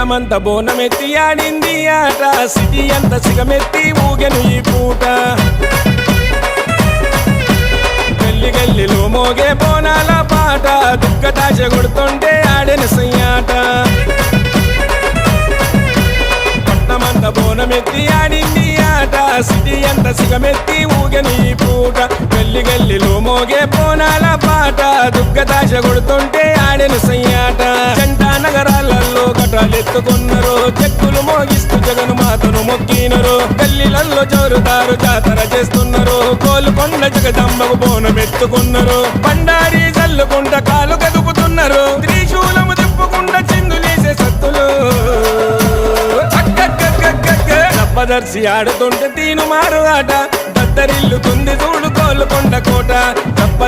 పట్నమంత బోనమెత్తి ఆడింది ఆట సిటీ అంత సిగమెత్తి ఊగెను ఈ పూట గల్లి గల్లిలో మోగే బోనాల పాట దుఃఖతాశ కొడుతుంటే ఆడెను సయ్యాట పట్నమంత బోనమెత్తి ఆడింది ఆట సిటీ అంత సిగమెత్తి ఊగెను ఈ పూట గల్లి గల్లిలో మోగే బోనాల పాట దుఃఖతాశ కొడుతుంటే ఆడెను సయ్యాట జంట నగరాలలో కటాలెత్తుకున్నారు చెక్కులు మోగిస్తూ జగను మాతను మొక్కినరు గల్లీలలో జోరుదారు జాతర చేస్తున్నారు కోలుకొండ జగదంబకు బోనమెత్తుకున్నారు బండారి జల్లుకుంట కాలు కదుపుతున్నారు త్రిశూలము తిప్పుకుంట చిందులేసే సత్తులు దర్శి ఆడుతుంటే తీను మారు ఆట దద్దరిల్లుతుంది చూడు కోలుకొండ కోట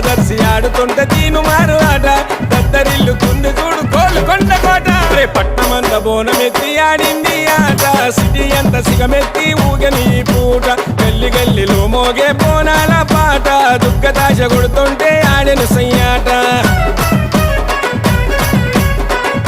దర్శి ఆడుతుంటే తీను మారు ఆట దద్దరిల్లుతుంది చూడు కోలుకొండ కోట రే పట్నమంత బోనమెత్తి ఆడింది ఆట సిటీ అంత సిగమెత్తి ఊగని పూట గల్లి గల్లిలో మోగే బోనాల పాట దుఃఖతాశ కొడుతుంటే ఆడెను సయ్య